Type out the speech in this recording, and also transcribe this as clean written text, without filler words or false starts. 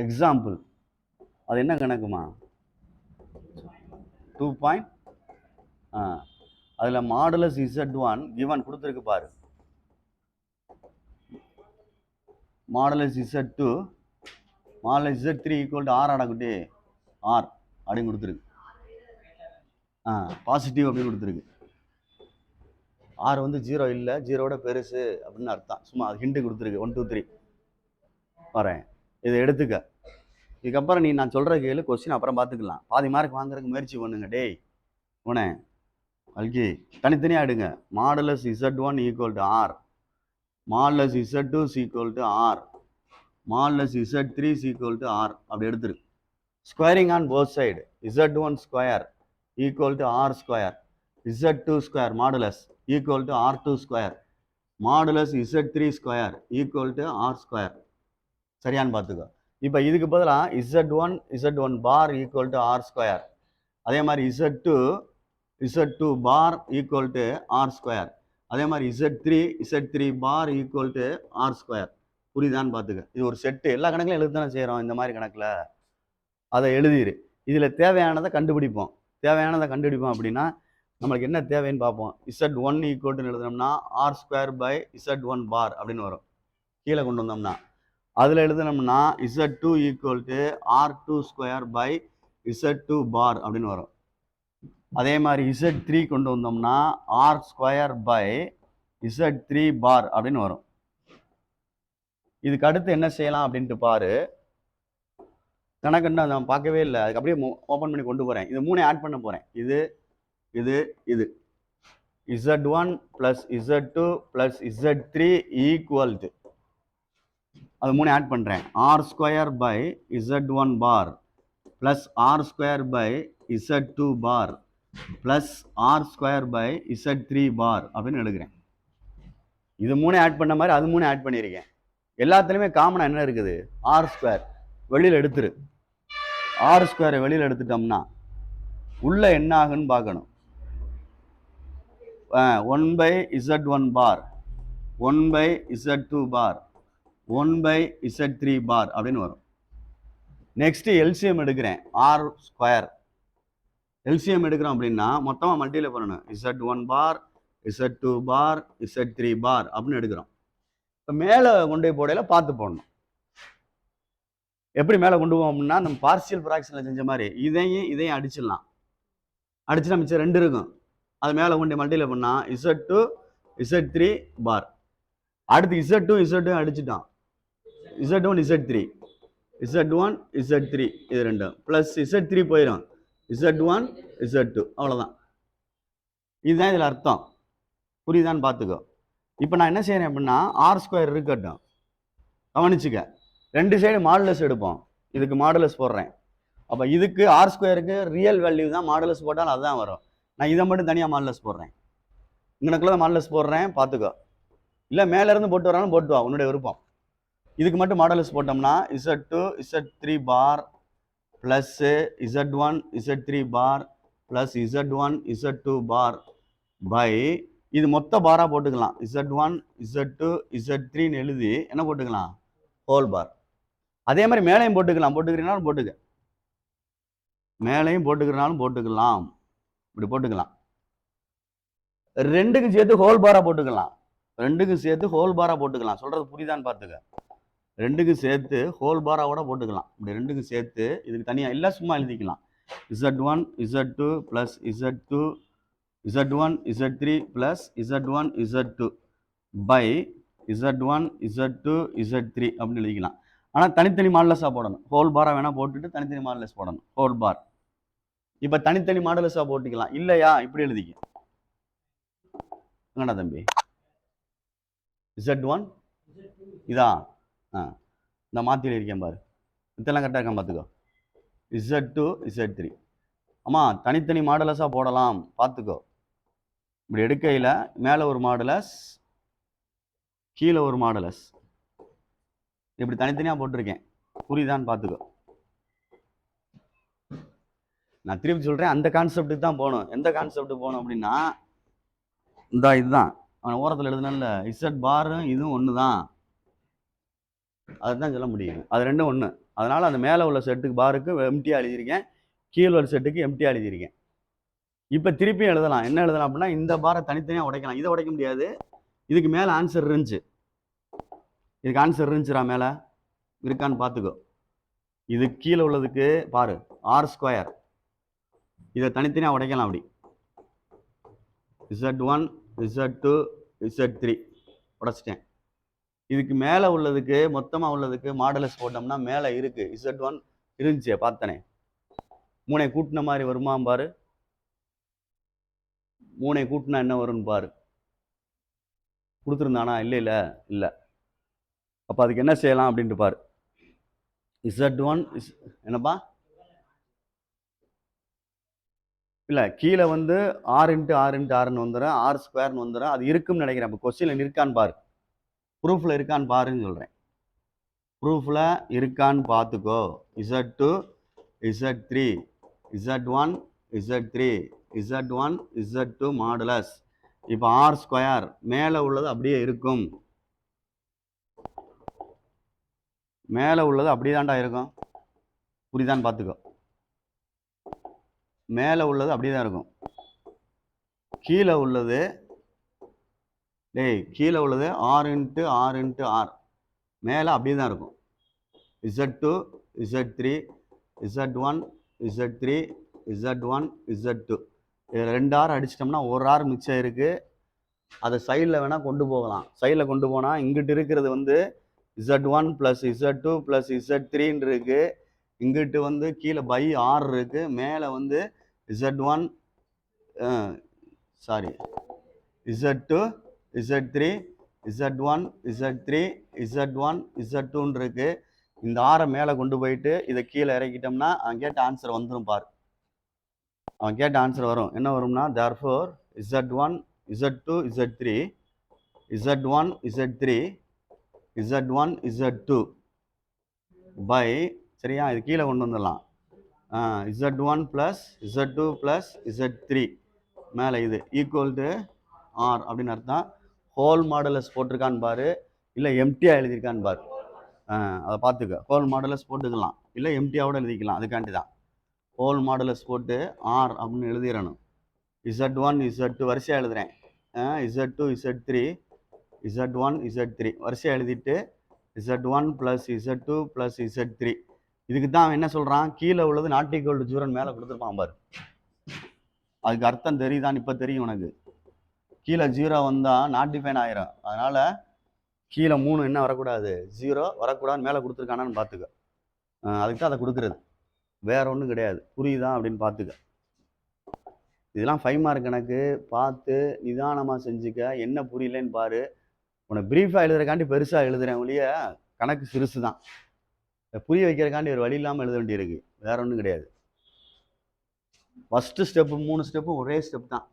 Example அது என்ன கணக்குமா 2. அதில் மாடுலஸ் Z1 கிவன் கொடுத்துருக்கு பாரு. Modulus Z2 modulus Z3 equal to R ஆடக்குட்டி ஆர் அப்படின்னு கொடுத்துருக்கு. பாசிட்டிவ் அப்படின்னு கொடுத்துருக்கு. ஆர் வந்து 0 இல்லை, 0வோட பெருசு அப்படின்னு அர்த்தம். சும்மா அது ஹிண்ட்டு கொடுத்துருக்கு. 1 2 3 வரேன். இதை எடுத்துக்க. இதுக்கப்புறம் நீ நான் சொல்கிற கேளு, கொஸ்டின் அப்புறம் பார்த்துக்கலாம். பாதி மார்க் வாங்குறதுக்கு முயற்சி பண்ணுங்க. டேய் உனே அல்கி தனித்தனியாக எடுங்க. Modulus Z1 equal to R, modulus Z2 equal to R, modulus Z3 equal to R அப்படி எடுத்துரு. Squaring on both side. Z1 square equal to R square, Z2 square modulus equal to R2 square, modulus Z3 square equal to R square. சரியான்னு பார்த்துக்கோ. இப்போ இதுக்கு பதிலாக Z1 bar equal to R square, அதே மாதிரி Z2 bar equal to R square, அதே மாதிரி Z3 bar equal to R square. புரியுதான்னு பார்த்துக்க. இது ஒரு செட்டு. எல்லா கணக்கிலும் எழுத தானே செய்கிறோம். இந்த மாதிரி கணக்கில் அதை எழுதிடு. இதில் தேவையானதை கண்டுபிடிப்போம். அப்படின்னா நம்மளுக்கு என்ன தேவைன்னு பார்ப்போம். Z1 ஈக்குவல் டு எழுதுனோம்னா R square by Z1 bar அப்படின்னு வரும். கீழே கொண்டு வந்தோம்னா அதில் எழுதுனோம்னா Z2 equal to R2 square by Z2 bar அப்படின்னு வரும். அதே மாதிரி Z3 கொண்டு வந்தோம்னா R square by Z3 bar அப்படின்னு வரும். இதுக்கு அடுத்து என்ன செய்யலாம் அப்படின்ட்டு பாரு. கணக்குன்னு நான் பார்க்கவே இல்லை. அதுக்கு அப்படியே ஓப்பன் பண்ணி கொண்டு போகிறேன். இது 3 ஆட் பண்ண போகிறேன். இது Z1 plus Z2 plus Z3 equal to அது 3 ஆட் பண்ணுறேன். R square by Z1 bar plus R square by Z2 bar plus R square by Z3 bar அப்படின்னு எழுதுகிறேன். இது 3 ஆட் பண்ண மாதிரி அது 3 ஆட் பண்ணியிருக்கேன். எல்லாத்துலேயுமே காமனாக என்ன இருக்குது? ஆர் ஸ்கொயர் வெளியில் எடுத்துரு. ஆர் ஸ்கொயரை வெளியில் எடுத்துட்டோம்னா உள்ள என்ன ஆகுன்னு பார்க்கணும். 1 by Z1 bar, 1 by Z2 bar, 1 by Z3 bar அப்படின்னு வரும். நெக்ஸ்ட் எல்சிஎம் எடுக்கிறேன். ஆர் ஸ்கொயர் எல்சிஎம் எடுக்கிறோம் அப்படின்னா மொத்தமாக மல்டியில் பண்ணணும். Z1 பார், Z2 பார், Z3 பார் அப்படின்னு எடுக்கிறோம். இப்போ மேலே கொண்டு போய் போடையில் பார்த்து போடணும். எப்படி மேலே கொண்டு போவோம் அப்படின்னா நம்ம பார்சியல் ஃப்ராக்ஷனில் செஞ்ச மாதிரி இதையும் அடிச்சிடலாம். அடிச்சுனா மிச்சம் 2 இருக்கும். அது மேலே கொண்டு மல்டியில் பண்ணால் Z2 Z3 பார். அடுத்து Z2 அடிச்சுட்டான். Z1 Z3 இது 2 ப்ளஸ் Z3 போயிடும். Z1 Z2 அவ்வளோதான். இதுதான் இதில் அர்த்தம். புரியுதான்னு பார்த்துக்கோ. இப்போ நான் என்ன செய்கிறேன் அப்படின்னா ஆர் ஸ்கொயர் இருக்கட்டும், கவனிச்சுக்க. 2 சைடு மாடுலஸ் எடுப்போம். இதுக்கு மாடுலஸ் போடுறேன். அப்போ இதுக்கு ஆர் ஸ்கொயருக்கு ரியல் வேல்யூ தான். மாடுலஸ் போட்டாலும் அதுதான் வரும். நான் இதை மட்டும் தனியாக மாடுலஸ் போடுறேன். இங்கனக்குள்ள தான் மாடுலஸ் போடுறேன், பார்த்துக்கோ. இல்லை மேலேருந்து போட்டு வராலும் போட்டு வா, உன்னுடைய விருப்பம். இதுக்கு மட்டும் மாடுலஸ் போட்டோம்னா Z2 Z3 bar plus Z1 Z3 bar plus Z1 Z2 bar by இது மொத்த பாராக போட்டுக்கலாம். Z1 Z2 Z3ன்னு எழுதி என்ன போட்டுக்கலாம்? ஹோல் பார். அதே மாதிரி மேலையும் போட்டுக்கிறனாலும் போட்டுக்க. மேலையும் போட்டுக்கலாம். இப்படி போட்டுக்கலாம். 2க்கும் சேர்த்து ஹோல் பாராக போட்டுக்கலாம். சொல்றது புரியுதான்னு பார்த்துக்க. 2க்கும் சேர்த்து ஹோல் பாராவோட போட்டுக்கலாம். இப்படி 2க்கும் சேர்த்து இதுக்கு தனியாக இல்லை, சும்மா எழுதிக்கலாம். Z1 Z2 plus Z1 Z3 plus Z1 Z2 by Z1 Z2 Z3 அப்படின்னு எழுதிக்கலாம். ஆனால் தனித்தனி மாடுலஸாக போடணும். ஹோல் பாராக வேணால் போட்டுட்டு தனித்தனி மாடுலஸ் போடணும். ஹோல் பார். இப்போ தனித்தனி மாடுலஸாக போட்டுக்கலாம். இல்லையா இப்படி எழுதிக்க. என்னடா தம்பி? Z1 இதா இந்த மாற்றி இருக்கேன் பாரு. இதெல்லாம் கரெக்டாக இருக்கான் பார்த்துக்கோ. Z2 Z3 ஆமாம் தனித்தனி மாடுலஸாக போடலாம், பார்த்துக்கோ. இப்படி எடுக்கையில் மேலே ஒரு மாடுலஸ், கீழே ஒரு மாடுலஸ், இப்படி தனித்தனியாக போட்டிருக்கேன். புரியுதான்னு பார்த்துக்கோ. நான் திருப்பி சொல்கிறேன், அந்த கான்செப்டுக்கு தான் போகணும். எந்த கான்செப்டுக்கு போகணும் அப்படின்னா இதுதான் அவன் ஓரத்தில் எழுதுனால Z பாரும் இதுவும் ஒன்று தான். அதுதான் சொல்ல முடியும். அது 2ம் ஒன்று. அதனால் அந்த மேலே உள்ள செட்டுக்கு பாருக்கு எம்டியாக எழுதியிருக்கேன், கீழே உள்ள செட்டுக்கு எம்டியாக எழுதியிருக்கேன். இப்போ திருப்பியும் எழுதலாம். என்ன எழுதலாம் அப்படின்னா, இந்த பாரை தனித்தனியாக உடைக்கலாம். இதை உடைக்க முடியாது. இதுக்கு மேலே ஆன்சர் இருந்துச்சு. இதுக்கு ஆன்சர் இருந்துச்சுரா மேலே இருக்கான்னு பார்த்துக்கோ. இது கீழே உள்ளதுக்கு பாரு r². இதை தனித்தனியாக உடைக்கலாம். அப்படி Z1 Z2 Z3 உடைச்சிட்டேன். இதுக்கு மேலே உள்ளதுக்கு மொத்தமாக உள்ளதுக்கு மாடலஸ் போட்டோம்னா மேலே இருக்கு Z1 இருந்துச்சு பார்த்தனே. 3 கூட்டின மாதிரி வருமா பாரு. 3 கூட்டினா என்ன வரும்னு பாரு. கொடுத்துருந்தானா? இல்லை. அப்போ அதுக்கு என்ன செய்யலாம் அப்படின்ட்டு பாரு. Z1 என்னப்பா? இல்லை, கீழே வந்து R × R × Rன்னு வந்துடும், R² வந்துடும். அது இருக்குன்னு நினைக்கிறேன். அப்போ கொஸ்டினில் இருக்கான்னு பாரு, ப்ரூஃபில் இருக்கான்னு பாருன்னு சொல்கிறேன். ப்ரூஃபில் இருக்கான்னு பார்த்துக்கோ. Z2 Z3 Z1 Z3 Z1 Z2 modulus. இப்போ R² மேலே உள்ளது அப்படியே இருக்கும். மேலே உள்ளது அப்படியே தான்டா இருக்கும். புரியுதான்னு பார்த்துக்கோ. மேலே உள்ளது அப்படியே தான் இருக்கும். கீழே உள்ளது கீழே உள்ளது R × R × R மேலே அப்படியே தான் இருக்கும். Z2 Z3 Z1 Z3 Z1 Z2 இதில் 2 R அடிச்சிட்டோம்னா 1 R மிச்சம் இருக்குது. அதை சைடில் வேணால் கொண்டு போகலாம். சைடில் கொண்டு போனால் இங்கிட்டு இருக்கிறது வந்து Z1 + Z2 + Z3 இருக்குது. இங்கிட்டு வந்து கீழே பை R இருக்குது. மேலே வந்து Z1 Z2 Z3 Z1 Z3 Z1 Z2 இருக்கு. இந்த ஆரை மேலே கொண்டு போயிட்டு இதை கீழே இறக்கிட்டோம்னா அவன் கேட்ட ஆன்சர் வந்துடும் பாரு. அவன் கேட்ட ஆன்சர் வரும். என்ன வரும்னா, therefore Z1 Z2 Z3 Z1 Z3 Z1 Z2 by, சரியா, இது கீழே கொண்டு வந்துடலாம். Z1 + Z2 + Z3 மேலே இது ஈக்குவல் டு R அப்படின்னு அர்த்தம். ஹோல் மாடுலஸ் போட்டிருக்கான்னு பாரு, இல்லை எம்டியாக எழுதியிருக்கான்னு பாரு. அதை பார்த்துக்க. ஹோல் மாடுலஸ் போட்டுக்கலாம், இல்லை எம்டியாவோட எழுதிக்கலாம். அதுக்காண்டி தான் ஹோல் மாடுலஸ் போட்டு R அப்படின்னு எழுதிடணும். Z1 Z2 வரிசையாக எழுதுகிறேன். Z2 Z3 Z1 Z3 வரிசையாக எழுதிட்டு Z1 + Z2 + Z3. இதுக்கு தான் அவன் என்ன சொல்கிறான், கீழே உள்ளது நாட் ஈக்குவல் டு 0 மேலே கொடுத்துருப்பான் பாரு. அதுக்கு அர்த்தம் தெரியுதான்னு இப்போ தெரியும் உனக்கு. கீழே 0 வந்தால் நாட் டிஃபைன் ஆயிரும். அதனால் கீழே 3 என்ன வரக்கூடாது, 0 வரக்கூடாது. மேலே கொடுத்துருக்கானான்னு பார்த்துக்க. அதுக்கு தான் அதை கொடுக்குறது, வேற ஒன்றும் கிடையாது. புரியுதா அப்படின்னு பார்த்துக்க. இதெல்லாம் 5 மார்க் கணக்கு. பார்த்து நிதானமாக செஞ்சுக்க. என்ன புரியலன்னு பாரு. உனக்கு ப்ரீஃபாக எழுதுறக்காண்டி பெருசாக எழுதுறேன் ஒழிய கணக்கு சிறுசு தான். புரிய வைக்கிறக்காண்டி ஒரு வழி இல்லாமல் எழுத வேண்டியிருக்கு, வேற ஒன்றும் கிடையாது. ஃபஸ்ட்டு ஸ்டெப்பு 3 ஸ்டெப்பும் ஒரே ஸ்டெப் தான்.